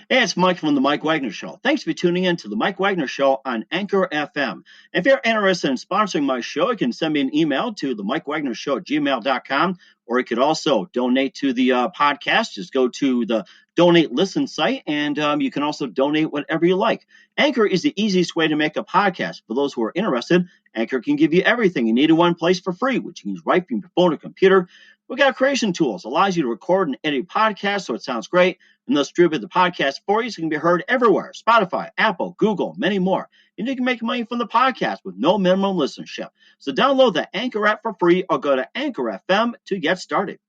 Hey, it's Mike from the Mike Wagner Show. Thanks for tuning in to the Mike Wagner Show on Anchor FM. If you're interested in sponsoring my show, you can send me an email to the Mike Wagner Show at gmail.com, or you could also donate to the podcast. Just go to the donate listen site, and you can also donate whatever you like. Anchor is the easiest way to make a podcast. For those who are interested, Anchor can give you everything you need in one place for free, which you can use right from your phone or computer. We've got creation tools, allows you to record and edit podcasts so it sounds great, and they'll distribute the podcast for you so it can be heard everywhere. Spotify, Apple, Google, many more. And you can make money from the podcast with no minimum listenership. So download the Anchor app for free or go to Anchor FM to get started.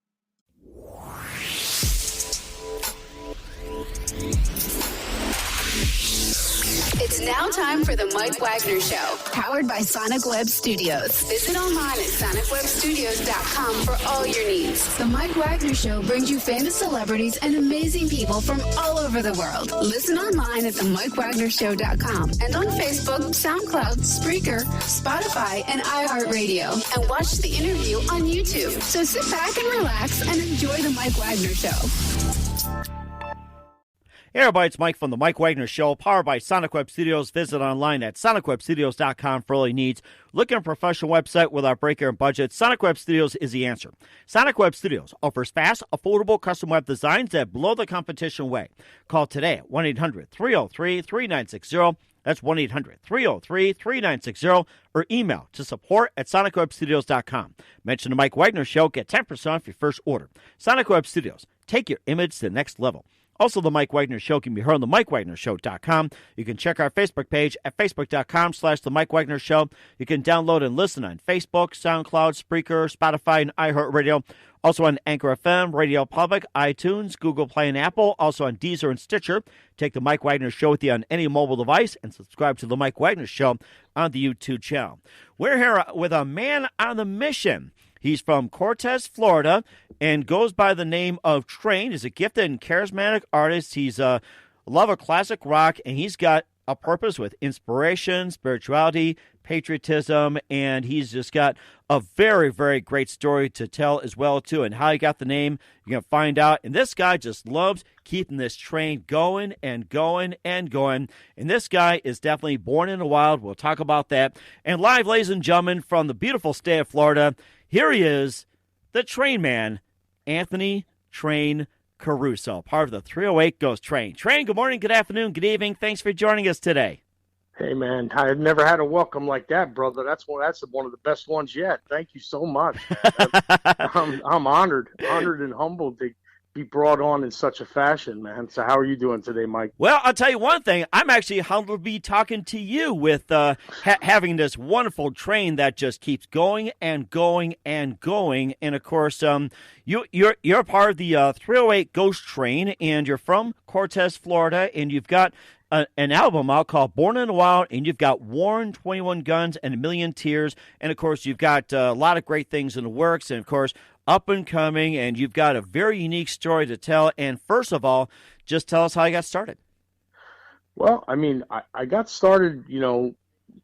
It's now time for the Mike Wagner Show, powered by Sonic Web Studios. Visit online at sonicwebstudios.com for all your needs. The Mike Wagner Show brings you famous celebrities and amazing people from all over the world. Listen online at themikewagnershow.com and on Facebook, SoundCloud, Spreaker, Spotify, and iHeartRadio. And watch the interview on YouTube. So sit back and relax and enjoy the Mike Wagner Show. Hey everybody, it's Mike from the Mike Wagner Show, powered by Sonic Web Studios. Visit online at sonicwebstudios.com for all your needs. Look at a professional website without breaker and budget. Sonic Web Studios is the answer. Sonic Web Studios offers fast, affordable custom web designs that blow the competition away. Call today at 1-800-303-3960. That's 1-800-303-3960, or email to support@sonicwebstudios.com. Mention the Mike Wagner Show, get 10% off your first order. Sonic Web Studios, take your image to the next level. Also, the Mike Wagner Show can be heard on the MikeWagnerShow.com. You can check our Facebook page at Facebook.com/The Mike Wagner Show. You can download and listen on Facebook, SoundCloud, Spreaker, Spotify, and iHeartRadio. Also on Anchor FM, Radio Public, iTunes, Google Play, and Apple. Also on Deezer and Stitcher. Take the Mike Wagner Show with you on any mobile device and subscribe to the Mike Wagner Show on the YouTube channel. We're here with a man on a mission. He's from Cortez, Florida, and goes by the name of Train. He's a gifted and charismatic artist. He's a lover of classic rock, and he's got a purpose with inspiration, spirituality, patriotism, and he's just got a very, very great story to tell as well, too. And how he got the name, you're going to find out. And this guy just loves keeping this train going and going and going. And this guy is definitely born in the wild. We'll talk about that. And live, ladies and gentlemen, from the beautiful state of Florida, here he is, the Train Man, Anthony Train Caruso, part of the 308 Ghost Train. Train, good morning, good afternoon, good evening. Thanks for joining us today. Hey, man, I've never had a welcome like that, brother. That's one of the best ones yet. Thank you so much. I'm honored and humbled to be brought on in such a fashion, man. So how are you doing today, Mike? Well, I'll tell you one thing. I'm actually humbled to be talking to you with having this wonderful train that just keeps going and going and going. And, of course, you're part of the 308 Ghost Train, and you're from Cortez, Florida, and you've got an album out called Born in the Wild, and you've got Warren, 21 Guns, and A Million Tears. And, of course, you've got a lot of great things in the works, and, of course, up and coming, and you've got a very unique story to tell. And first of all, just tell us how you got started. Well, I mean, I got started,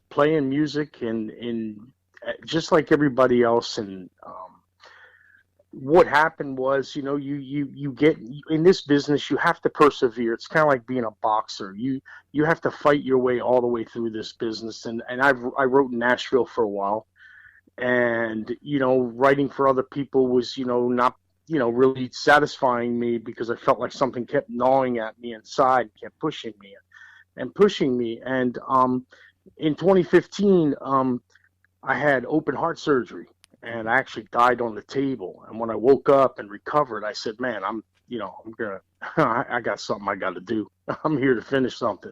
playing music and just like everybody else. And what happened was, you get in this business, you have to persevere. It's kind of like being a boxer. You have to fight your way all the way through this business. And I wrote in Nashville for a while. And, writing for other people was, not, really satisfying me because I felt like something kept gnawing at me inside, kept pushing me. And in 2015, I had open heart surgery and I actually died on the table. And when I woke up and recovered, I said, man, I got something I got to do. I'm here to finish something.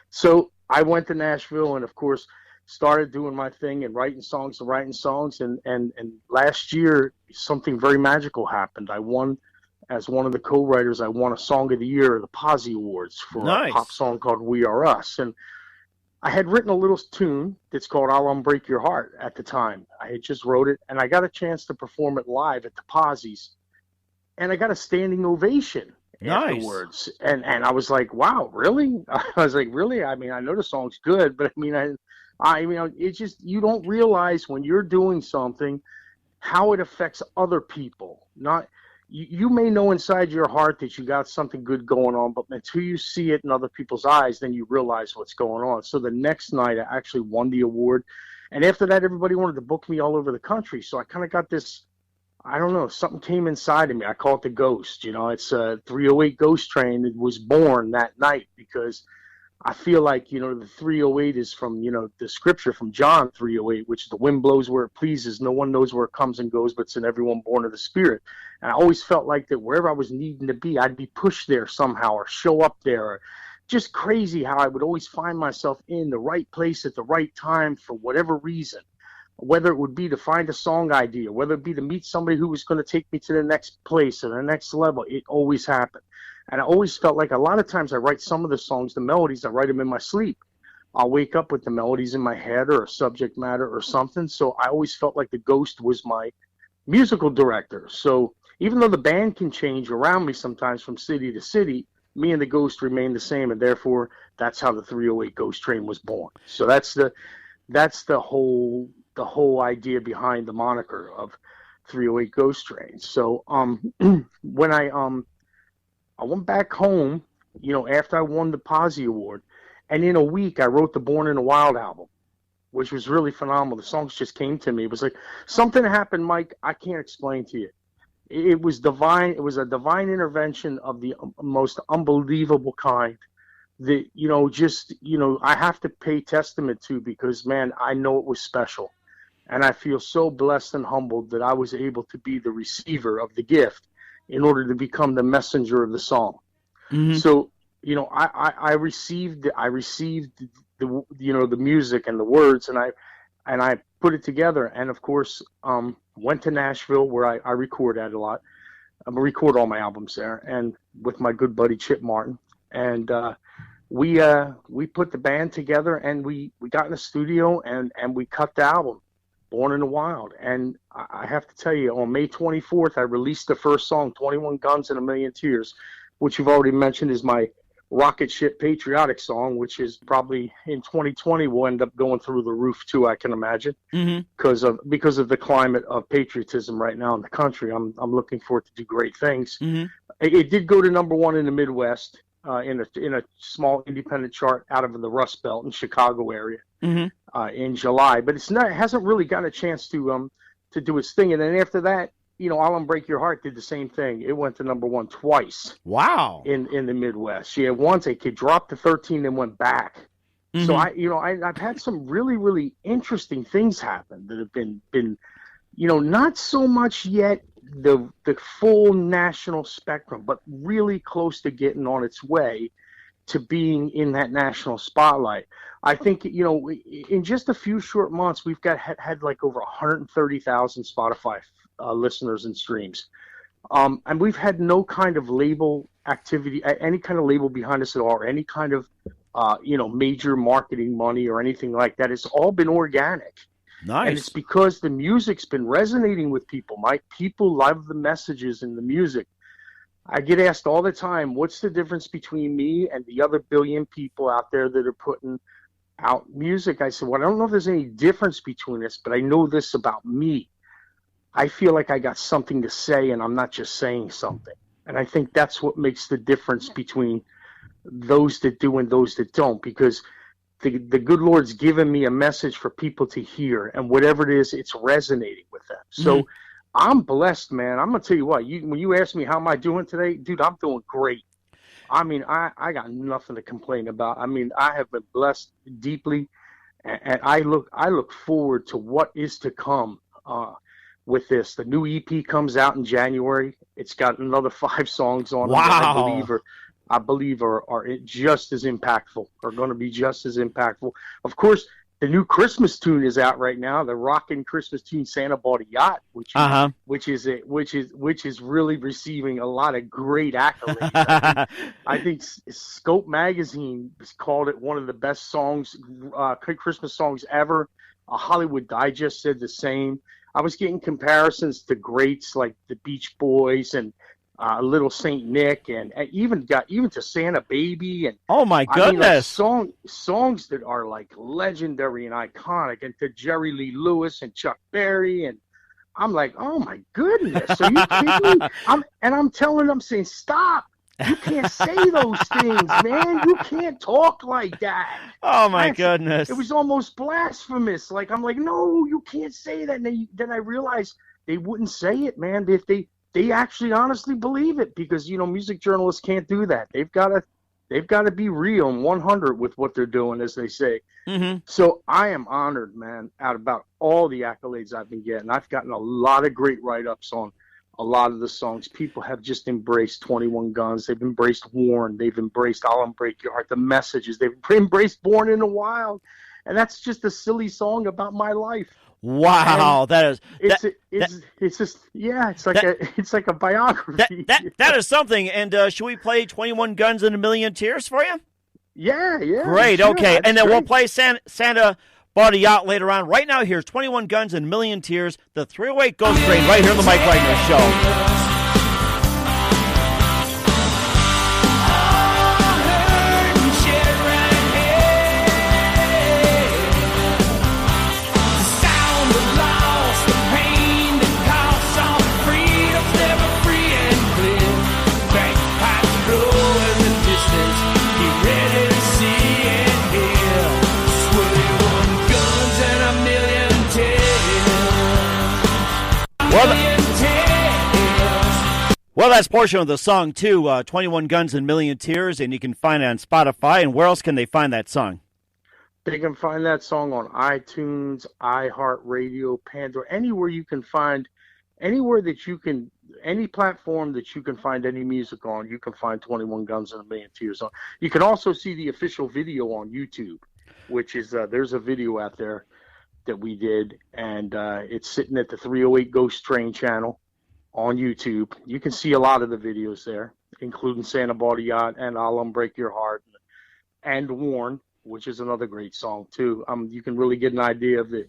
So I went to Nashville and, of course, started doing my thing and writing songs. And last year, something very magical happened. I won, as one of the co-writers, I won a Song of the Year at the Posse Awards for a pop song called We Are Us. And I had written a little tune that's called I'll Unbreak Your Heart at the time. I had just wrote it, and I got a chance to perform it live at the Posse's. And I got a standing ovation afterwards. And I was like, wow, really? I was like, really? I mean, I know the song's good, but it's just, you don't realize when you're doing something how it affects other people. Not, you may know inside your heart that you got something good going on, but until you see it in other people's eyes, then you realize what's going on. So the next night I actually won the award. And after that, everybody wanted to book me all over the country. So I kind of got this, I don't know, something came inside of me. I call it the ghost. It's a 308 ghost train that was born that night, because I feel like, the 308 is from, the scripture from John 308, which the wind blows where it pleases. No one knows where it comes and goes, but it's in everyone born of the Spirit. And I always felt like that wherever I was needing to be, I'd be pushed there somehow or show up there. Or just crazy how I would always find myself in the right place at the right time for whatever reason, whether it would be to find a song idea, whether it be to meet somebody who was going to take me to the next place or the next level. It always happened. And I always felt like a lot of times I write some of the songs, the melodies, I write them in my sleep. I'll wake up with the melodies in my head or a subject matter or something. So I always felt like the ghost was my musical director. So even though the band can change around me sometimes from city to city, me and the ghost remain the same. And therefore, that's how the 308 Ghost Train was born. So that's the whole idea behind the moniker of 308 Ghost Train. So when I went back home, after I won the Posse Award, and in a week I wrote the Born in the Wild album, which was really phenomenal. The songs just came to me. It was like something happened, Mike, I can't explain to you. It was divine. It was a divine intervention of the most unbelievable kind that, I have to pay testament to, because, man, I know it was special. And I feel so blessed and humbled that I was able to be the receiver of the gift in order to become the messenger of the song. Mm-hmm. So, I received the music and the words, and I put it together. And of course, went to Nashville, where I record at a lot. I record all my albums there, and with my good buddy Chip Martin. And we put the band together, and we got in the studio and we cut the album, Born in the Wild. And I have to tell you, on May 24th, I released the first song, 21 Guns and a Million Tears, which you've already mentioned is my rocket ship patriotic song, which is probably in 2020 will end up going through the roof too, I can imagine, because of the climate of patriotism right now in the country. I'm looking for it to do great things. Mm-hmm. It did go to #1 in the Midwest, in a small independent chart out of the Rust Belt in Chicago area. Mm-hmm. In July, but it hasn't really gotten a chance to do its thing. And then after that, I'll Break Your Heart did the same thing. It went to #1 twice. Wow! In the Midwest, yeah, once it dropped to 13 and went back. Mm-hmm. So I've had some really, really interesting things happen that have been not so much yet the full national spectrum, but really close to getting on its way to being in that national spotlight. I think, in just a few short months, we've had like over 130,000 Spotify listeners and streams. And we've had no kind of label activity, any kind of label behind us at all, or any kind of, major marketing money or anything like that. It's all been organic. Nice. And it's because the music's been resonating with people, Mike. People love the messages in the music. I get asked all the time, what's the difference between me and the other billion people out there that are putting out music? I said, well, I don't know if there's any difference between us, but I know this about me. I feel like I got something to say, and I'm not just saying something. And I think that's what makes the difference between those that do and those that don't, because the good Lord's given me a message for people to hear, and whatever it is, it's resonating with them. So mm-hmm. I'm blessed, man. I'm going to tell you what, when you ask me how am I doing today, dude, I'm doing great. I mean, I got nothing to complain about. I mean, I have been blessed deeply, and I look forward to what is to come with this. The new EP comes out in January. It's got another 5 songs on it that I believe are just as impactful, are going to be just as impactful. Of course, the new Christmas tune is out right now, the rockin' Christmas tune "Santa Bought a Yacht," which is really receiving a lot of great accolades. I think Scope Magazine has called it one of the best songs, Christmas songs ever. Hollywood Digest said the same. I was getting comparisons to greats like the Beach Boys and Little Saint Nick, and even to Santa Baby, and oh my goodness, I mean, like songs that are like legendary and iconic, and to Jerry Lee Lewis and Chuck Berry, and I'm like, oh my goodness, are you kidding me? I'm telling them, saying, stop. You can't say those things, man. You can't talk like that. Oh my goodness. It was almost blasphemous. Like, I'm like, no, you can't say that. And then I realized they wouldn't say it, man. If they actually honestly believe it, because, you know, music journalists can't do that. They've got to be real and 100 with what they're doing, as they say. Mm-hmm. So I am honored, man, about all the accolades I've been getting. I've gotten a lot of great write-ups on a lot of the songs. People have just embraced 21 Guns. They've embraced Warren. They've embraced I'll Break Your Heart. The messages. They've embraced Born in the Wild. And that's just a silly song about my life. Wow, and it's like a biography. That is something. And should we play 21 Guns and a Million Tears for you? Yeah. Great, sure, okay. And then great. we'll play Santa Bought a Yacht later on. Right now, here's 21 Guns and a Million Tears, the 308 Ghost Train, right here on the Mike Wagner Show. Well, that's a portion of the song, too, 21 Guns and a Million Tears, and you can find it on Spotify. And where else can they find that song? They can find that song on iTunes, iHeartRadio, Pandora, anywhere you can find, any platform that you can find any music on, you can find 21 Guns and a Million Tears on. You can also see the official video on YouTube, which is, there's a video out there that we did, and it's sitting at the 308 Ghost Train channel on YouTube. You can see a lot of the videos there, including Santa Bought a Yacht and I'll Break Your Heart and Warn, which is another great song too. You can really get an idea of the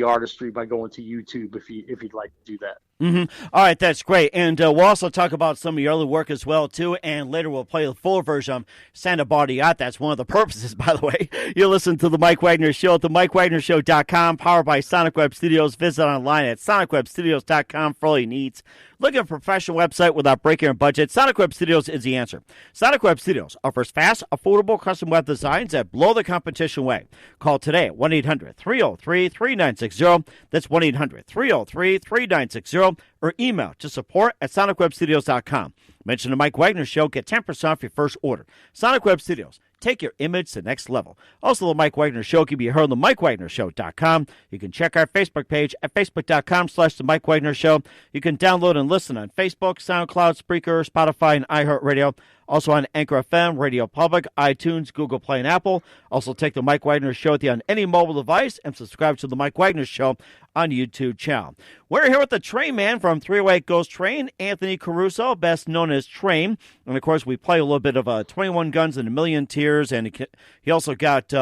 artistry by going to YouTube if you'd like to do that. Mm-hmm. All right, that's great. And we'll also talk about some of your other work as well, too. And later we'll play the full version of Santa Bought a Yacht. That's one of the purposes, by the way. You listen to The Mike Wagner Show at themikewagnershow.com, powered by Sonic Web Studios. Visit online at sonicwebstudios.com for all your needs. Look at a professional website without breaking your budget. Sonic Web Studios is the answer. Sonic Web Studios offers fast, affordable custom web designs that blow the competition away. Call today at 1-800-303-3960. That's 1-800-303-3960. Or email to support@sonicwebstudios.com. Mention the Mike Wagner Show. Get 10% off your first order. Sonic Web Studios. Take your image to the next level. Also, the Mike Wagner Show can be heard on the MikeWagnerShow.com. You can check our Facebook page at Facebook.com/The Mike Wagner Show. You can download and listen on Facebook, SoundCloud, Spreaker, Spotify, and iHeartRadio. Also on Anchor FM, Radio Public, iTunes, Google Play, and Apple. Also take the Mike Wagner Show with you on any mobile device and subscribe to the Mike Wagner Show on YouTube channel. We're here with the Train Man from 308 Ghost Train, Anthony Caruso, best known as Train. And, of course, we play a little bit of 21 Guns and a Million Tears. And he also got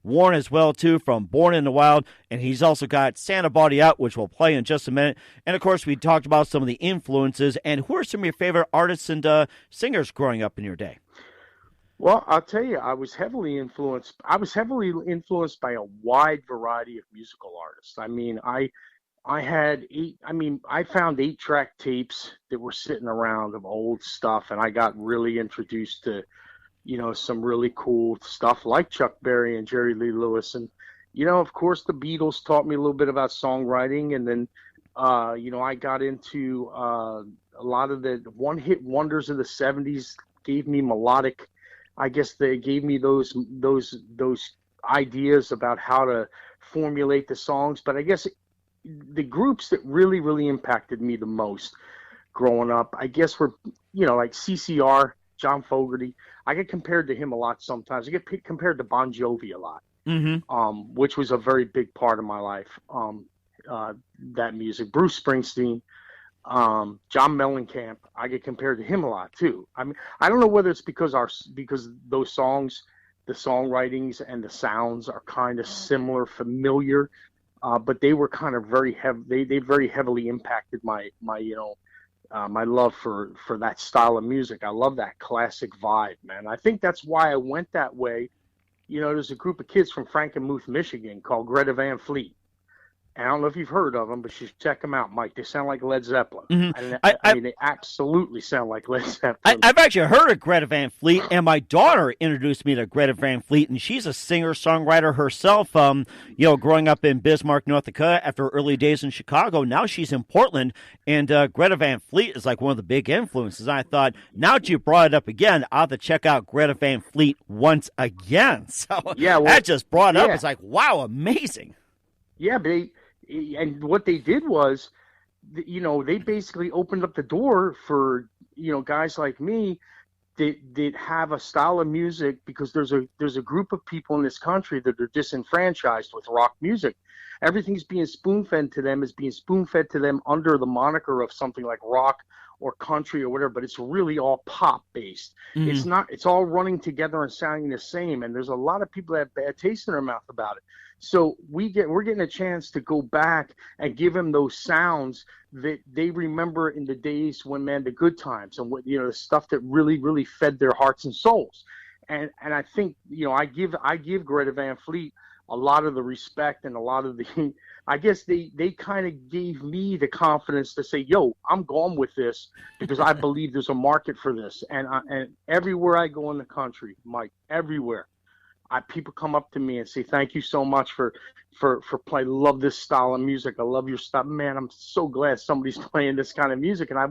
Warren as well, too, from Born in the Wild. And he's also got Santa Bought a Yacht, which we'll play in just a minute. And, of course, we talked about some of the influences. And who are some of your favorite artists and singers growing up in your day? Well, I'll tell you, I was heavily influenced by a wide variety of musical artists. I mean, I found 8-track tapes that were sitting around of old stuff, and I got really introduced to, some really cool stuff like Chuck Berry and Jerry Lee Lewis. And, of course, the Beatles taught me a little bit about songwriting. And then, I got into a lot of the one-hit wonders of the 70s, gave me melodic. I guess they gave me those ideas about how to formulate the songs. But I guess the groups that really, really impacted me the most growing up, I guess were, like CCR, John Fogerty. I get compared to him a lot sometimes. I get compared to Bon Jovi a lot, which was a very big part of my life, that music. Bruce Springsteen. John Mellencamp, I get compared to him a lot too. I mean, I don't know whether it's because those songs, the songwritings and the sounds are kind of similar, familiar, but they were kind of very heavy. They very heavily impacted my love for that style of music. I love that classic vibe, man. I think that's why I went that way. There's a group of kids from Frankenmuth, Michigan called Greta Van Fleet. I don't know if you've heard of them, but you should check them out, Mike. They sound like Led Zeppelin. Mm-hmm. I mean, they absolutely sound like Led Zeppelin. I've actually heard of Greta Van Fleet, and my daughter introduced me to Greta Van Fleet, and she's a singer-songwriter herself, growing up in Bismarck, North Dakota after her early days in Chicago. Now she's in Portland, and Greta Van Fleet is like one of the big influences. I thought, now that you brought it up again, I'll have to check out Greta Van Fleet once again. So that just brought up. It's like, wow, amazing. Yeah, but and what they did was, they basically opened up the door for, guys like me that have a style of music, because there's a group of people in this country that are disenfranchised with rock music. Everything's being spoon-fed to them under the moniker of something like rock or country or whatever, but it's really all pop based. Mm-hmm. It's all running together and sounding the same. And there's a lot of people that have bad taste in their mouth about it. So we're getting a chance to go back and give them those sounds that they remember in the days when, man, the good times and what, the stuff that really, really fed their hearts and souls. And I think, I give Greta Van Fleet a lot of the respect and a lot of the, I guess they kind of gave me the confidence to say, yo, I'm going with this because I believe there's a market for this. And everywhere I go in the country, Mike, everywhere, people come up to me and say, thank you so much for play. I love this style of music. I love your stuff, man. I'm so glad somebody's playing this kind of music. And I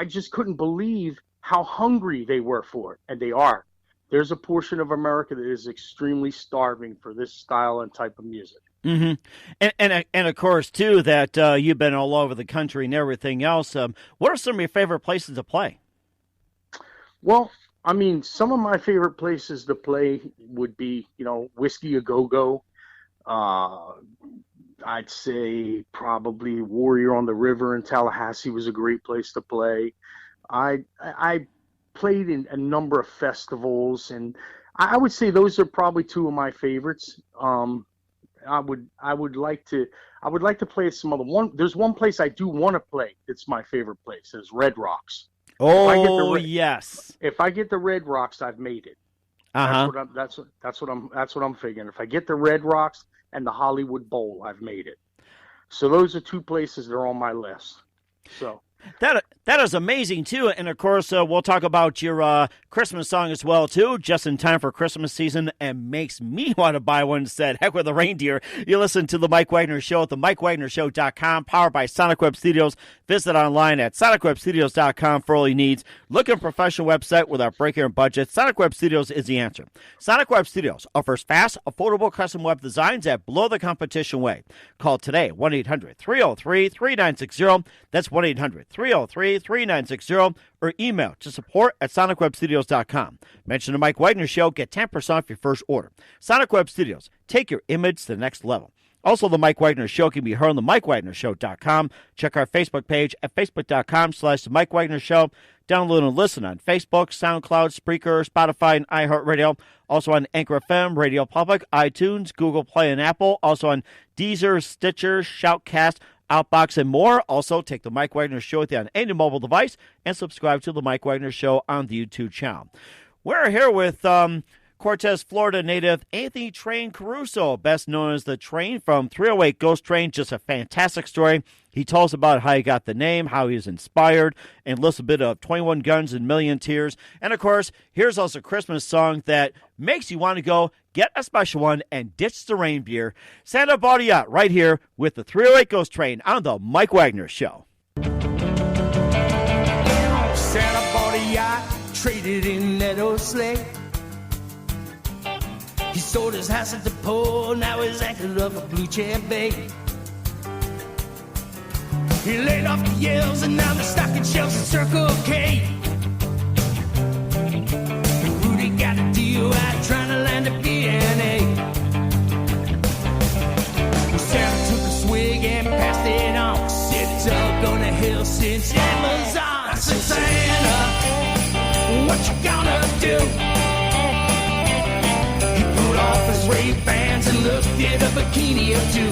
just couldn't believe how hungry they were for it. And they are. There's a portion of America that is extremely starving for this style and type of music. Mm-hmm. And of course, too, that you've been all over the country and everything else. What are some of your favorite places to play? Well, I mean, some of my favorite places to play would be, Whiskey A Go-Go. I'd say probably Warrior on the River in Tallahassee was a great place to play. I played in a number of festivals, and I would say those are probably two of my favorites. I would like to play some other one. There's one place I do want to play. It's my favorite place. It's Red Rocks. Oh, yes. If I get the Red Rocks, I've made it. That's what I'm figuring. If I get the Red Rocks and the Hollywood Bowl, I've made it. So those are two places that are on my list. So that is amazing too, and of course we'll talk about your Christmas song as well too, just in time for Christmas season, and makes me want to buy one instead. Heck with the reindeer. You listen to the Mike Wagner Show at the MikeWagnerShow.com, powered by Sonic Web Studios. Visit online at SonicWebStudios.com for all your needs. Look at a professional website without breaking your budget. Sonic Web Studios is the answer. Sonic Web Studios offers fast, affordable custom web designs at below the competition way. Call today 1-800-303-3960. That's 1-800-303-3960, or email to support@sonicwebstudios.com. Mention the Mike Wagner Show, get 10% off your first order. Sonic Web Studios, take your image to the next level. Also, the Mike Wagner Show can be heard on the MikeWagnerShow.com. Check our Facebook page at Facebook.com/The Mike Wagner Show. Download and listen on Facebook, SoundCloud, Spreaker, Spotify, and iHeartRadio. Also on Anchor FM, Radio Public, iTunes, Google Play, and Apple. Also on Deezer, Stitcher, Shoutcast, Outbox, and more. Also, take the Mike Wagner Show with you on any mobile device and subscribe to the Mike Wagner Show on the YouTube channel. We're here with Cortez, Florida native Anthony Train Caruso, best known as the Train from 308 Ghost Train. Just a fantastic story. He tells about how he got the name, how he was inspired, and lists a bit of 21 Guns and Million Tears. And, of course, here's also a Christmas song that makes you want to go get a special one and ditch the reindeer. Santa Baudiat right here with the 308 Ghost Train on the Mike Wagner Show. Santa Baudiat traded in that old sleigh. He sold his house at the pole, now he's anchored off a Blue Chair Bay. He laid off the yells and now the stocking shelves at Circle K. And Rudy got a DUI trying to land a DNA. Santa took a swig and passed it on. Said it's all gonna hell since Amazon. I said, Santa, what you gonna do? Off his Ray-Bans and looked at a bikini or two.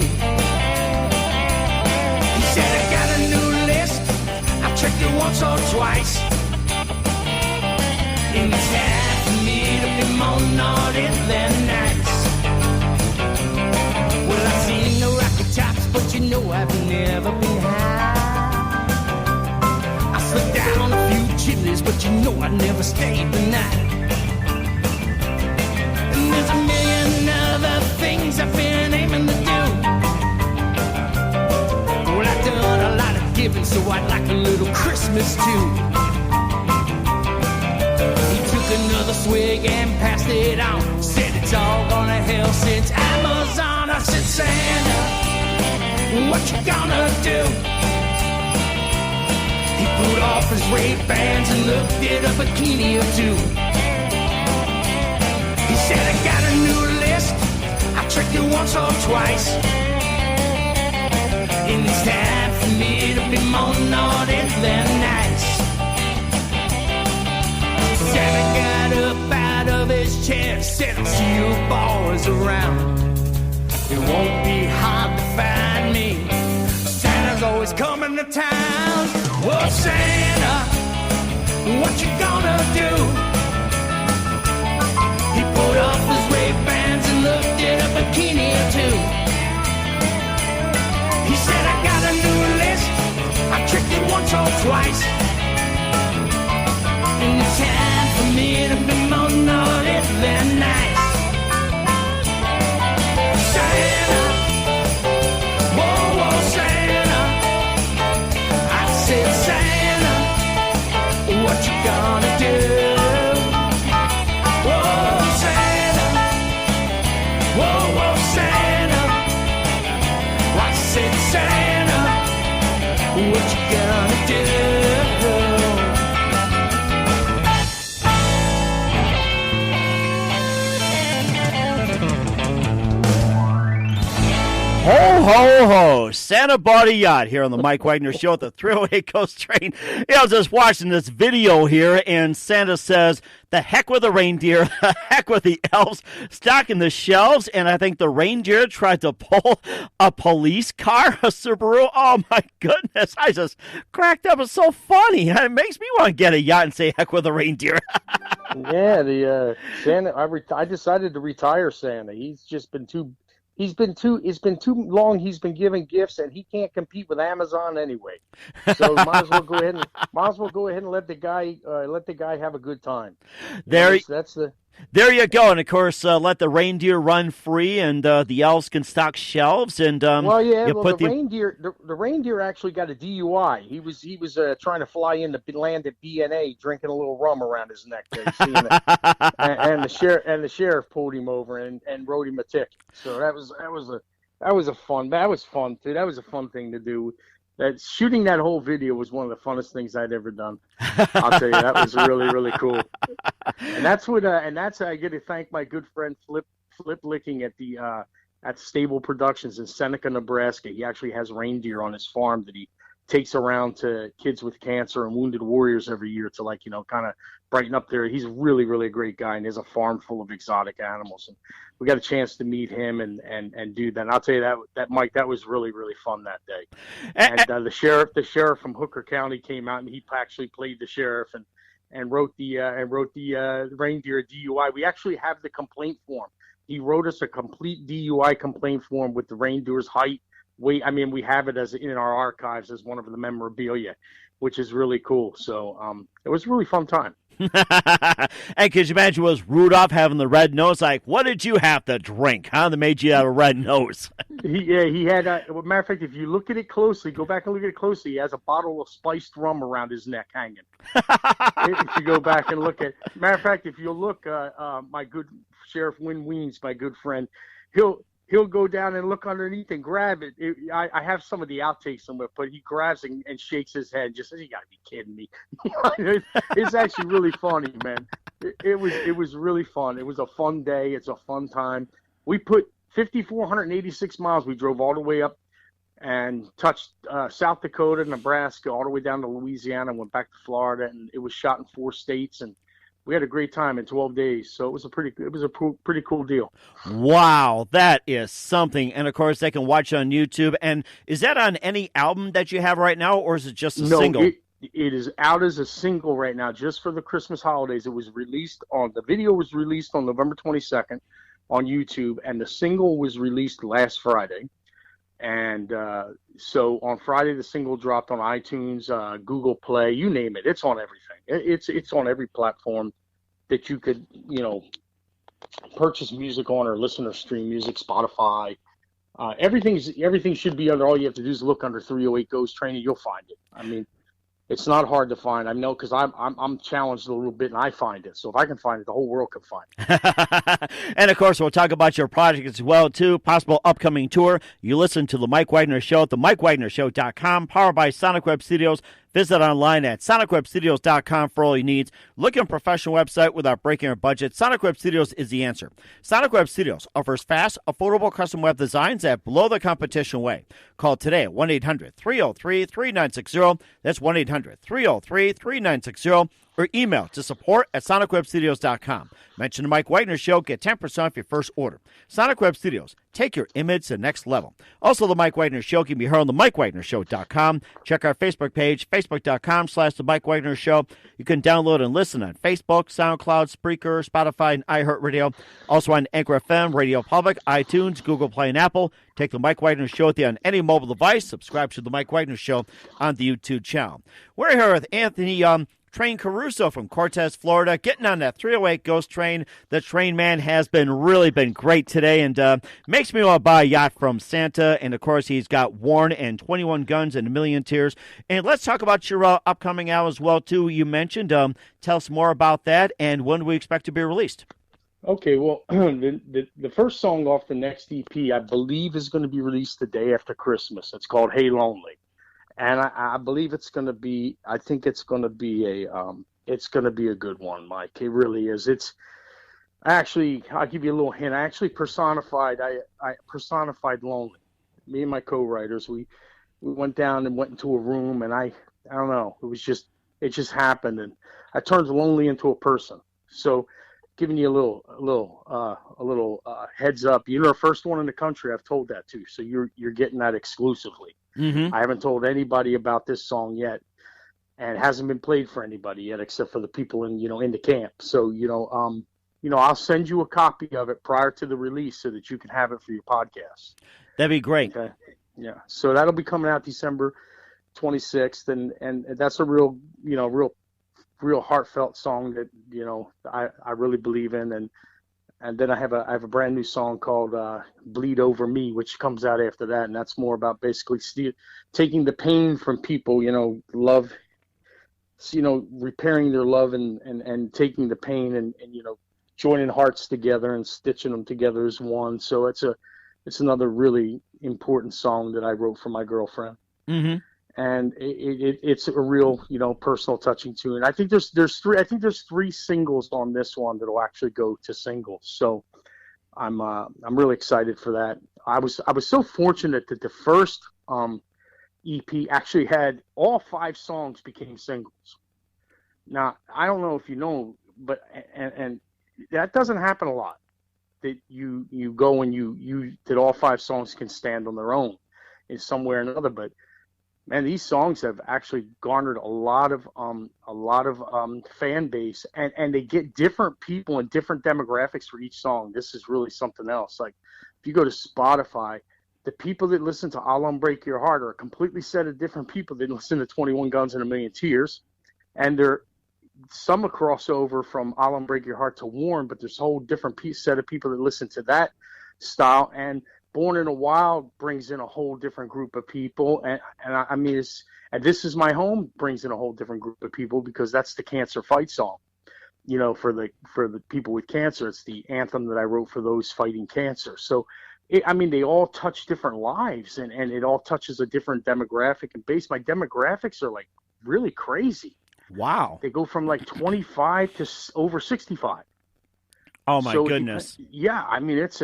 He said, I got a new list, I've checked it once or twice. And it's time for me to be more naughty than nice. Well, I've seen the rocket tops, but but you know I never stayed the night. And there's a million other things I've been aiming to do. Well, I've done a lot of giving, so I'd like a little Christmas too. He took another swig and passed it on. Said it's all gone to hell since Amazon. I said, Santa, what you gonna do? He pulled off his Ray-Bans and looked at a bikini or two. He said, I got a new list. I tricked it once or twice. And it's time for me to be more naughty than nice. Santa got up out of his chair, said, I'll see you boys around. It won't be hard to find me. Santa's always coming to town. Well, Santa, what you gonna do? He pulled off his Ray-Bans and looked at a bikini or two. He said, I got a new list. I tricked it once or twice. And it's time for me to be more naughty than nice. Santa, whoa, whoa, Santa. I said, Santa, what you gonna do? Whoa, Santa, whoa, whoa, Santa. I said, Santa, what you gonna do? Ho, ho, ho. Santa bought a yacht here on the Mike Wagner Show at the 308 Coast Train. I was just watching this video here, and Santa says, the heck with the reindeer, the heck with the elves, stocking the shelves, and I think the reindeer tried to pull a police car, a Subaru. Oh, my goodness. I just cracked up. It's so funny. It makes me want to get a yacht and say heck with the reindeer. Yeah, the Santa. I decided to retire Santa. He's just been too. It's been too long. He's been giving gifts, and he can't compete with Amazon anyway. So might as well go ahead and let the guy have a good time. There you go, and of course, let the reindeer run free, and the elves can stock shelves. And the reindeer actually got a DUI. He was trying to fly in to land at BNA, drinking a little rum around his neck there, and the sheriff pulled him over and wrote him a ticket. So that was fun too. That was a fun thing to do. That shooting that whole video was one of the funnest things I'd ever done. I'll tell you, that was really, really cool. And that's how I get to thank my good friend Flip Licking at Stable Productions in Seneca, Nebraska. He actually has reindeer on his farm that he takes around to kids with cancer and wounded warriors every year to kind of brighten up there. He's really, really a great guy, and has a farm full of exotic animals. And we got a chance to meet him and do that. And I'll tell you that Mike, that was really, really fun that day. And the sheriff from Hooker County came out, and he actually played the sheriff and wrote the reindeer DUI. We actually have the complaint form. He wrote us a complete DUI complaint form with the reindeer's height, weight. I mean, we have it as in our archives as one of the memorabilia, which is really cool. So it was a really fun time. And could you imagine, was Rudolph having the red nose? Like, what did you have to drink, huh, that made you have a red nose? He had, matter of fact, if you look at it closely, go back and look at it closely, he has a bottle of spiced rum around his neck hanging. If you go back and look at, matter of fact, if you look, my good Sheriff Win Weens, my good friend, he'll go down and look underneath and grab it. I have some of the outtakes somewhere, but he grabs and shakes his head and just says, you got to be kidding me. It's actually really funny, man. It was really fun. It was a fun day. It's a fun time. We put 5,486 miles. We drove all the way up and touched South Dakota, Nebraska, all the way down to Louisiana, went back to Florida, and it was shot in 4 states. And we had a great time in 12 days, so it was a pretty cool deal. Wow, that is something. And, of course, they can watch it on YouTube. And is that on any album that you have right now, or is it just a single? It is out as a single right now, just for the Christmas holidays. The video was released on November 22nd on YouTube, and the single was released last Friday. And so on Friday, the single dropped on iTunes, Google Play, you name it. It's on everything. It's on every platform that you could, purchase music on or listen or stream music, Spotify. Everything should be under. All you have to do is look under 308 Ghost Training. You'll find it. I mean, it's not hard to find. I know because I'm challenged a little bit and I find it. So if I can find it, the whole world can find it. And of course, we'll talk about your project as well too. Possible upcoming tour. You listen to the Mike Wagner Show at themikewagnershow.com, powered by Sonic Web Studios. Visit online at sonicwebstudios.com for all your needs. Look at a professional website without breaking your budget. Sonic Web Studios is the answer. Sonic Web Studios offers fast, affordable custom web designs that blow the competition away. Call today at 1-800-303-3960. That's 1-800-303-3960. Or email to support@sonicwebstudios.com. Mention the Mike Wagner Show. Get 10% off your first order. Sonic Web Studios. Take your image to the next level. Also, the Mike Wagner Show can be heard on the MikeWagnerShow.com. Check our Facebook page, facebook.com/the Mike Wagner Show. You can download and listen on Facebook, SoundCloud, Spreaker, Spotify, and iHeartRadio. Also on Anchor FM, Radio Public, iTunes, Google Play, and Apple. Take the Mike Wagner Show with you on any mobile device. Subscribe to the Mike Wagner Show on the YouTube channel. We're here with Anthony Train Caruso from Cortez, Florida, getting on that 308 Ghost Train. The train man has really been great today, and makes me want to buy a yacht from Santa. And of course, he's got Warren and 21 Guns and A Million Tears. And let's talk about your upcoming album as well too. You mentioned, tell us more about that and when do we expect to be released. Okay, well, the first song off the next EP, I believe, is going to be released the day after Christmas. It's called "Hey Lonely." And I believe it's going to be. I think it's going to be a. It's going to be a good one, Mike. It really is. It's actually. I'll give you a little hint. I actually personified. I personified lonely. Me and my co-writers. We went down and went into a room, and I don't know. It just happened, and I turned lonely into a person. So, giving you a little heads up. You're the first one in the country I've told that to. So you're getting that exclusively. Mm-hmm. I haven't told anybody about this song yet, and it hasn't been played for anybody yet, except for the people in the camp. So I'll send you a copy of it prior to the release so that you can have it for your podcast. That'd be great. Okay. Yeah. So that'll be coming out December 26th, and that's a real heartfelt song that I really believe in, and then I have a brand new song called "Bleed Over Me," which comes out after that, and that's more about basically taking the pain from people, love, repairing their love and taking the pain and joining hearts together and stitching them together as one. So it's another really important song that I wrote for my girlfriend. Mm-hmm. And it's a real, personal, touching tune. I think there's three singles on this one that'll actually go to singles. So I'm really excited for that. I was so fortunate that the first EP actually had all 5 songs became singles. Now I don't know if you know, but and that doesn't happen a lot. That you go and that all 5 songs can stand on their own in some way or another, but man, these songs have actually garnered a lot of fan base, and they get different people and different demographics for each song. This is really something else. Like if you go to Spotify, the people that listen to "I'll Unbreak Your Heart" are a completely set of different people that listen to 21 Guns and A Million Tears, and some a crossover from "I'll Unbreak Your Heart" to "Warm," but there's a whole different set of people that listen to that style. And "Born in the Wild" brings in a whole different group of people, and I mean, and "This Is My Home" brings in a whole different group of people because that's the cancer fight song, for the people with cancer. It's the anthem that I wrote for those fighting cancer. So, they all touch different lives, and it all touches a different demographic and base. My demographics are like really crazy. Wow, they go from like 25 to over 65. Oh my goodness! Yeah, I mean it's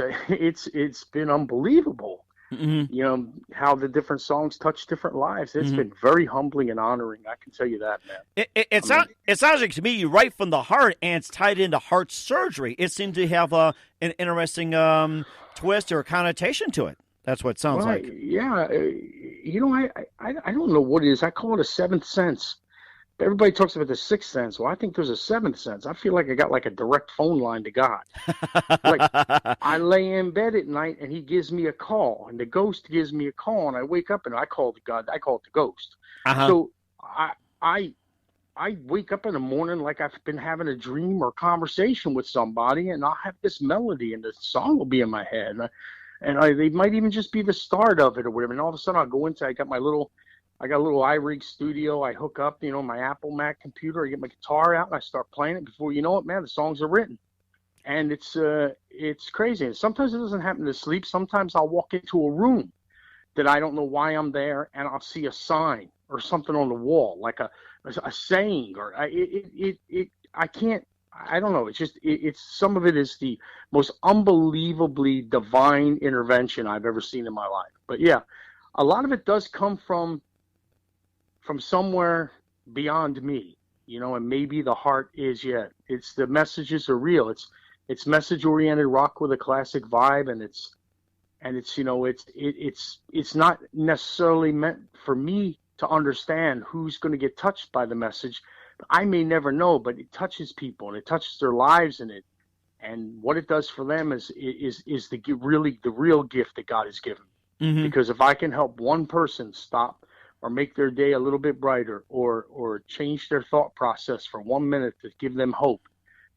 been unbelievable. Mm-hmm. How the different songs touch different lives. It's been very humbling and honoring. I can tell you that, man. It sounds like to me you write from the heart, and it's tied into heart surgery. It seems to have an interesting twist or connotation to it. That's what it sounds like. Yeah, I don't know what it is. I call it a seventh sense. everybody talks about the sixth sense. Well, I think there's a seventh sense. I feel like I got like a direct phone line to God. Like I lay in bed at night and he gives me a call, and the ghost gives me a call, and I wake up and I call God. I call it the ghost. So I wake up in the morning like I've been having a dream or conversation with somebody, and I'll have this melody, and the song will be in my head, they might even just be the start of it or whatever. And all of a sudden I'll go into, I got a little iRig studio. I hook up, my Apple Mac computer. I get my guitar out and I start playing it. Before you know it, man, the songs are written. And it's crazy. And sometimes it doesn't happen to sleep. Sometimes I'll walk into a room that I don't know why I'm there, and I'll see a sign or something on the wall, like a saying, or I can't. I don't know. It's just it's some of it is the most unbelievably divine intervention I've ever seen in my life. But yeah, a lot of it does come from somewhere beyond me, and maybe the heart is it's the messages are real. It's message oriented rock with a classic vibe, and it's it's not necessarily meant for me to understand who's going to get touched by the message. I may never know, but it touches people and it touches their lives, and what it does for them is the real gift that God has given. Mm-hmm. Because if I can help one person stop or make their day a little bit brighter, or change their thought process for 1 minute to give them hope,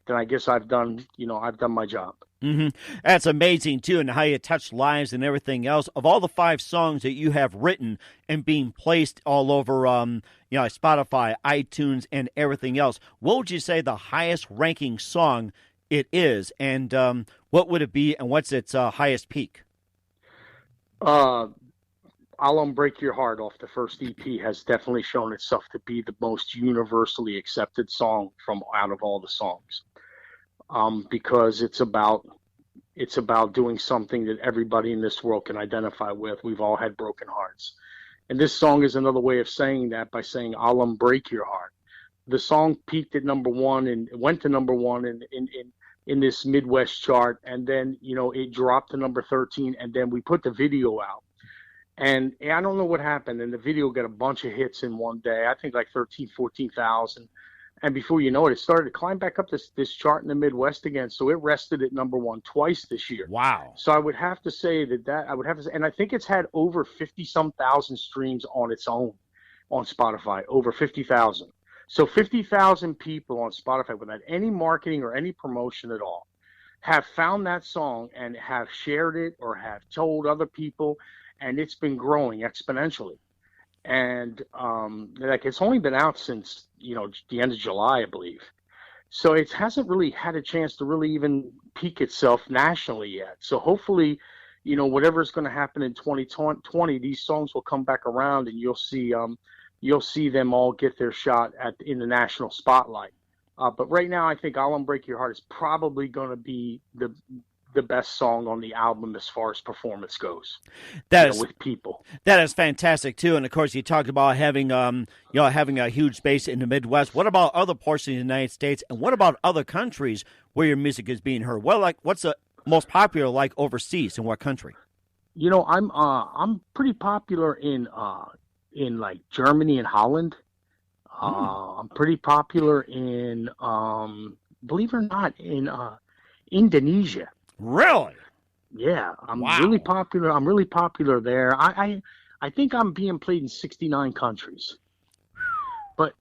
then I guess I've done my job. Mm-hmm. That's amazing too, and how you touch lives and everything else. Of all the 5 songs that you have written and being placed all over, Spotify, iTunes, and everything else, what would you say the highest ranking song it is, and what would it be, and what's its highest peak? I'll Unbreak Your Heart off the first EP has definitely shown itself to be the most universally accepted song from out of all the songs. Because it's about doing something that everybody in this world can identify with. We've all had broken hearts. And this song is another way of saying that by saying, I'll unbreak your heart. The song peaked at number 1 and went to number 1 in this Midwest chart. And then, it dropped to number 13. And then we put the video out. And I don't know what happened. And the video got a bunch of hits in one day. I think like 14,000. And before you know it, it started to climb back up this chart in the Midwest again. So it rested at number 1 twice this year. Wow. So I would have to say and I think it's had over 50-some thousand streams on its own on Spotify, over 50,000. So 50,000 people on Spotify without any marketing or any promotion at all have found that song and have shared it or have told other people, and it's been growing exponentially. And it's only been out since the end of July, I believe. So it hasn't really had a chance to really even peak itself nationally yet. So hopefully, whatever's going to happen in 2020, these songs will come back around, and you'll see them all get their shot in the national spotlight. But right now, I think I'll Unbreak Your Heart is probably going to be the best song on the album as far as performance goes. With people. That is fantastic too. And of course, you talked about having having a huge base in the Midwest. What about other parts of the United States, and what about other countries where your music is being heard? Well, what's the most popular overseas, in what country? I'm pretty popular in like Germany and Holland. I'm pretty popular in believe it or not, in Indonesia. Really? Yeah, I'm really popular. I'm really popular there. I think I'm being played in 69 countries. But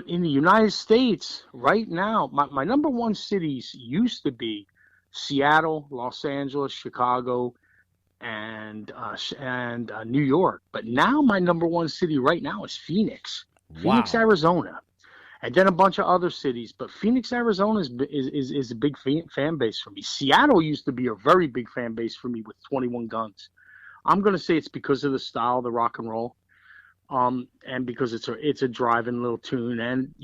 in the United States right now, my number 1 cities used to be Seattle, Los Angeles, Chicago, and New York. But now my number 1 city right now is Phoenix, Arizona. And then a bunch of other cities, but Phoenix, Arizona is a big fan base for me. Seattle used to be a very big fan base for me with 21 Guns. I'm going to say it's because of the style of the rock and roll, and because it's a driving little tune. And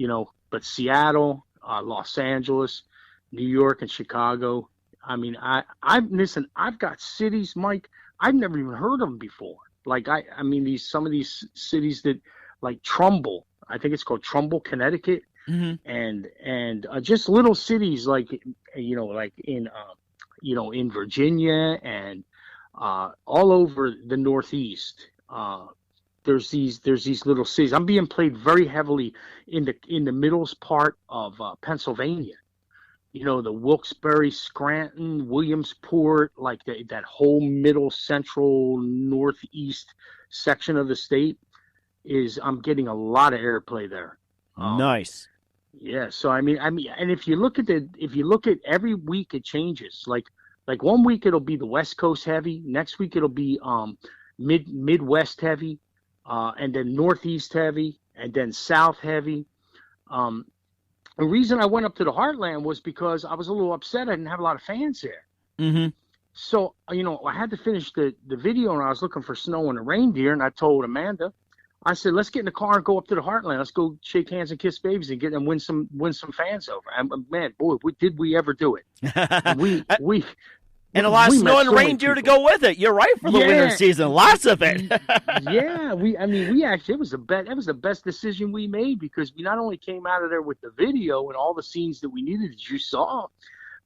but Seattle, Los Angeles, New York, and Chicago. I mean, I've got cities, Mike, I've never even heard of them before. Some of these cities that like Trumbull. I think it's called Trumbull, Connecticut, and just little cities like in Virginia and all over the Northeast. there's these little cities. I'm being played very heavily in the middle part of Pennsylvania. You know, the Wilkes-Barre, Scranton, Williamsport, like that whole middle, central, northeast section of the state I'm getting a lot of airplay there. Nice. Yeah. So I mean, and if you look at every week, it changes. Like 1 week it'll be the West Coast heavy. Next week it'll be Midwest heavy, and then Northeast heavy, and then South heavy. The reason I went up to the Heartland was because I was a little upset I didn't have a lot of fans there. Mm-hmm. So, you know, I had to finish the video, and I was looking for snow and a reindeer, and I told Amanda, I said, let's get in the car and go up to the Heartland. Let's go shake hands and kiss babies and get and win some fans over. And man, boy, did we ever do it. we And a lot of snow and reindeer to go with it. You're right for the winter season. Lots of it. Yeah, we actually, it was the best decision we made, because we not only came out of there with the video and all the scenes that we needed that you saw,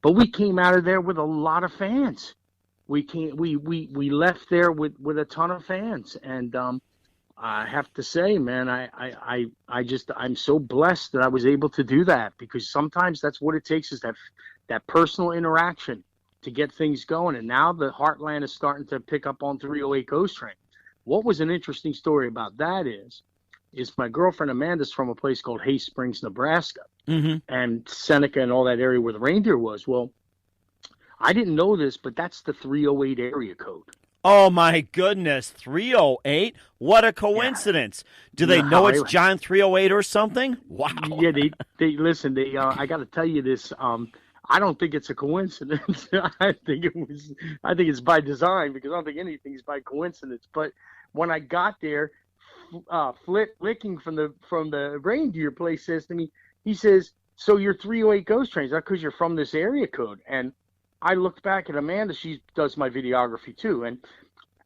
but we came out of there with a lot of fans. We left there with a ton of fans, and I have to say, man, I'm so blessed that I was able to do that, because sometimes that's what it takes, is that personal interaction to get things going. And now the Heartland is starting to pick up on 308 Ghost Train. What was an interesting story about that is my girlfriend Amanda's from a place called Hay Springs, Nebraska, and Seneca and all that area where the reindeer was. Well, I didn't know this, but that's the 308 area code. Oh, my goodness. 308? What a coincidence. Yeah. Do they know it's John 308 or something? Wow. Yeah, they listen, I got to tell you this. I don't think it's a coincidence. I think it's by design, because I don't think anything's by coincidence. But when I got there, Flicking from the reindeer place says to me, he says, "So you're 308 Ghost Trains? That's because you're from this area code?" And I looked back at Amanda. She does my videography too, and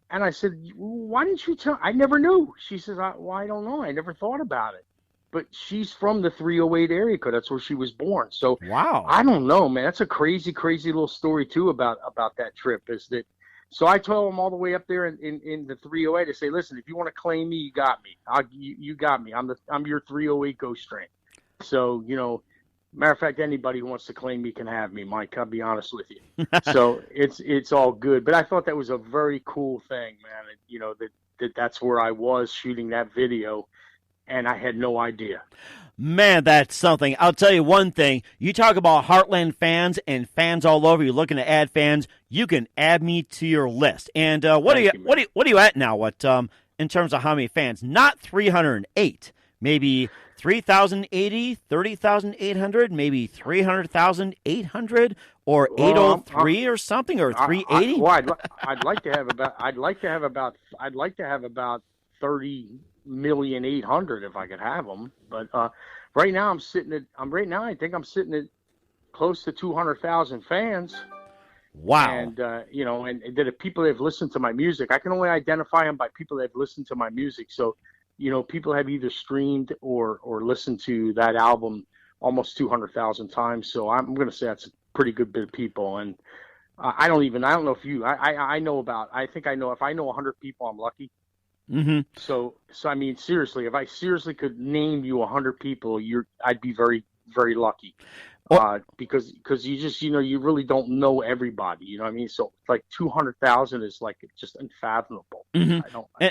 I said, "Why didn't you tell?" I never knew. She says, "Well, I don't know. I never thought about it." But she's from the 308 area code. That's where she was born. So wow, I don't know, man. That's a crazy, crazy little story too about that trip. Is that? So I told them all the way up there in the 308 to say, "Listen, if you want to claim me, you got me. You got me. I'm your 308 Ghost Train." So matter of fact, anybody who wants to claim me can have me, Mike. I'll be honest with you. So it's all good. But I thought that was a very cool thing, man. That's where I was shooting that video. And I had no idea. Man, that's something. I'll tell you one thing. You talk about Heartland fans and fans all over. You're looking to add fans. You can add me to your list. And what are you at now? What in terms of how many fans? Not 308. Maybe 3,080, 30,800, maybe 300,800, or 803 or something, or 380. I'd like to have about 30,800,000 if I could have them. But right now I think I'm sitting at close to 200,000 fans. Wow. And and the people that have listened to my music, I can only identify them by people that have listened to my music. So people have either streamed or listened to that album almost 200,000 times. So I'm going to say that's a pretty good bit of people. And I don't know if you, I know if I know 100 people, I'm lucky. Mm-hmm. So I mean, seriously, if I seriously could name you 100 people, I'd be very, very lucky. Because you just, you really don't know everybody, you know what I mean? So like 200,000 is like just unfathomable. Mm-hmm.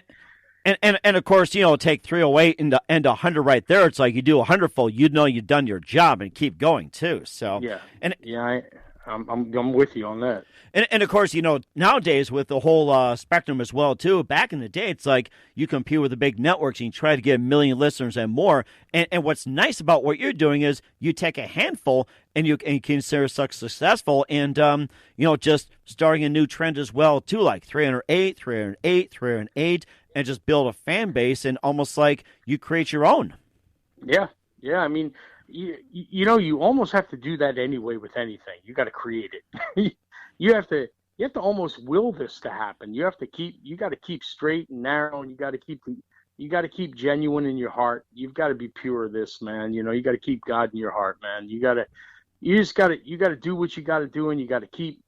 And of course, take 308 and 100 right there. It's like you do 100 full, you've done your job and keep going too. So I'm with you on that. And of course, nowadays with the whole spectrum as well too. Back in the day, it's like you compete with the big networks and you try to get 1 million listeners and more. And what's nice about what you're doing is you take a handful and you consider successful, and just starting a new trend as well too, like 308, and just build a fan base, and almost like you create your own. Yeah. I mean, you almost have to do that anyway with anything. You got to create it. You have to almost will this to happen. You got to keep straight and narrow, and you got to keep genuine in your heart. You've got to be pure of this, man. You got to keep God in your heart, man. You got to do what you got to do, and you got to keep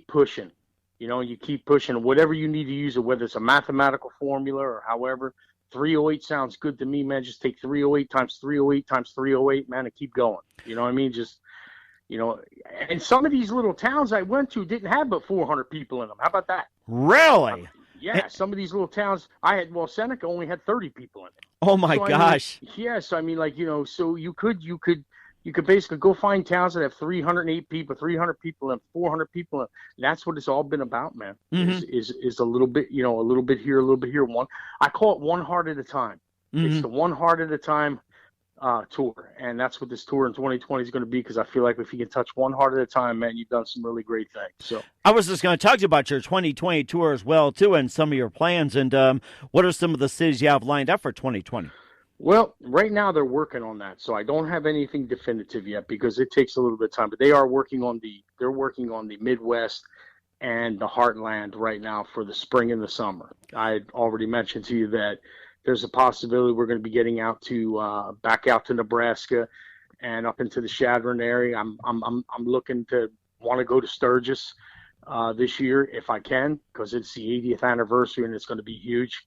pushing. You keep pushing whatever you need to use, or whether it's a mathematical formula or however, 308 sounds good to me, man. Just take 308 times 308 times 308, man, and keep going. You know what I mean? Just, you know, and some of these little towns I went to didn't have but 400 people in them. How about that? Really? Yeah, some of these little towns Seneca only had 30 people in it. Oh my gosh. I mean, yes, I mean, like, you know, so you could basically go find towns that have 308 people, 300 people, and 400 people. And that's what it's all been about, man. Mm-hmm. Is a little bit, you know, a little bit here, a little bit here. I call it one heart at a time. Mm-hmm. It's the one heart at a time tour, and that's what this tour in 2020 is going to be, because I feel like if you can touch one heart at a time, man, you've done some really great things. So I was just going to talk to you about your 2020 tour as well, too, and some of your plans, and what are some of the cities you have lined up for 2020? Well, right now they're working on that, so I don't have anything definitive yet because it takes a little bit of time. But they are working on the Midwest and the Heartland right now for the spring and the summer. I had already mentioned to you that there's a possibility we're going to be getting out to back out to Nebraska and up into the Chadron area. I'm looking to want to go to Sturgis this year if I can, because it's the 80th anniversary and it's going to be huge.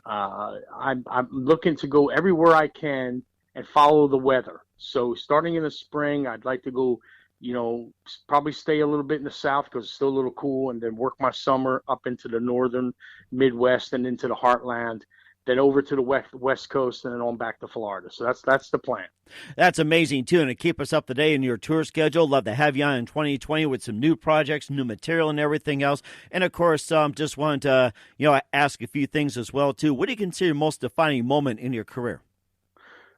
I'm looking to go everywhere I can and follow the weather. So starting in the spring, I'd like to go, you know, probably stay a little bit in the South because it's still a little cool, and then work my summer up into the northern Midwest and into the Heartland, then over to the West Coast, and then on back to Florida. So that's the plan. That's amazing, too, and to keep us up to date in your tour schedule. Love to have you on in 2020 with some new projects, new material, and everything else. And, of course, just wanted to, you know, ask a few things as well, too. What do you consider your most defining moment in your career?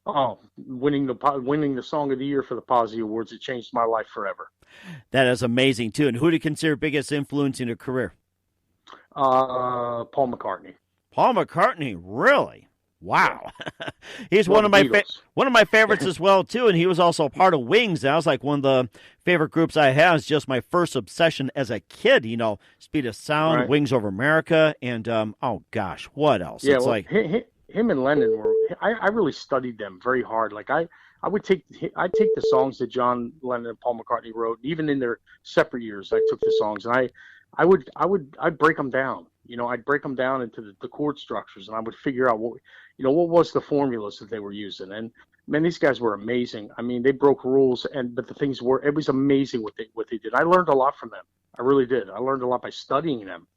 Oh, winning the Song of the Year for the Posy Awards. It changed my life forever. That is amazing, too. And who do you consider biggest influence in your career? Paul McCartney. Paul McCartney, really? Wow. He's Well, one of my favorites as well, too, and he was also part of Wings. That was like one of the favorite groups I had. It's just my first obsession as a kid, you know, Speed of Sound, Right. Wings Over America, and, oh, gosh, what else? Yeah, it's well, like him and Lennon were. I really studied them very hard. Like I'd take the songs that John Lennon and Paul McCartney wrote, even in their separate years. I took the songs and I'd break them down. You know, I'd break them down into the chord structures, and I would figure out what was the formulas that they were using. And man, these guys were amazing. I mean, they broke rules, but the things were. It was amazing what they did. I learned a lot from them. I really did. I learned a lot by studying them,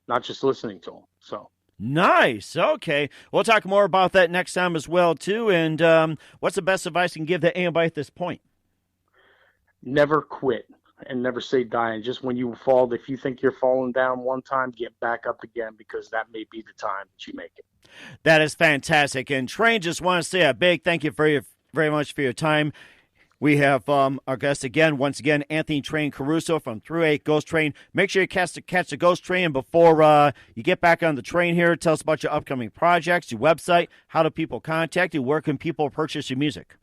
not just listening to them. So. Nice. Okay. We'll talk more about that next time as well, too. And what's the best advice you can give to anybody at this point? Never quit and never say die. And just when you fall, if you think you're falling down one time, get back up again, because that may be the time that you make it. That is fantastic. And Train, just want to say a big thank you very much for your time. We have our guest once again, Anthony Train Caruso from 308 Ghost Train. Make sure you catch the Ghost Train. And before you get back on the train here, tell us about your upcoming projects, your website, how do people contact you, where can people purchase your music?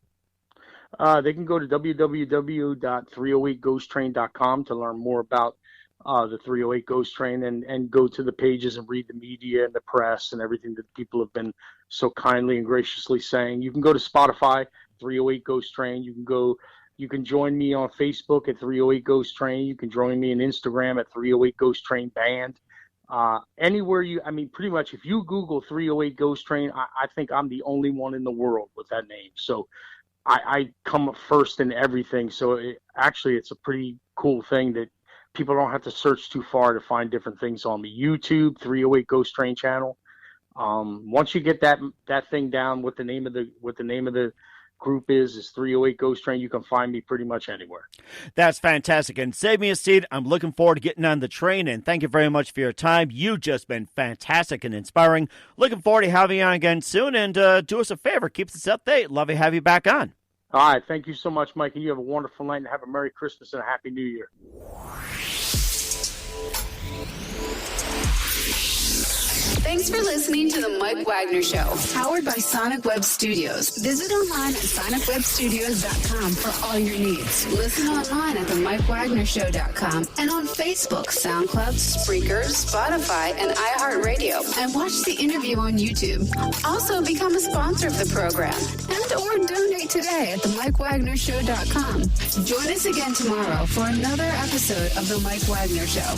They can go to www.308ghosttrain.com to learn more about the 308 Ghost Train, and go to the pages and read the media and the press and everything that people have been so kindly and graciously saying. You can go to Spotify, 308 Ghost Train. You can join me on Facebook at 308 Ghost Train. You can join me on Instagram at 308 Ghost Train Band. Anywhere pretty much if you Google 308 Ghost Train, I think I'm the only one in the world with that name. So I come up first in everything. So it's a pretty cool thing that people don't have to search too far to find different things on me. YouTube, 308 Ghost Train channel. Once you get that thing down, what the name of the group is 308 Ghost Train, you can find me pretty much anywhere. That's fantastic. And save me a seat. I'm looking forward to getting on the train, and thank you very much for your time. You've just been fantastic and inspiring. Looking forward to having you on again soon, and do us a favor, keep us updated. Love to have you back on. All right. Thank you so much, Mike, and you have a wonderful night, and have a Merry Christmas and a Happy New Year. Thanks for listening to The Mike Wagner Show, powered by Sonic Web Studios. Visit online at sonicwebstudios.com for all your needs. Listen online at themikewagnershow.com and on Facebook, SoundCloud, Spreaker, Spotify, and iHeartRadio. And watch the interview on YouTube. Also, become a sponsor of the program or donate today at themikewagnershow.com. Join us again tomorrow for another episode of The Mike Wagner Show.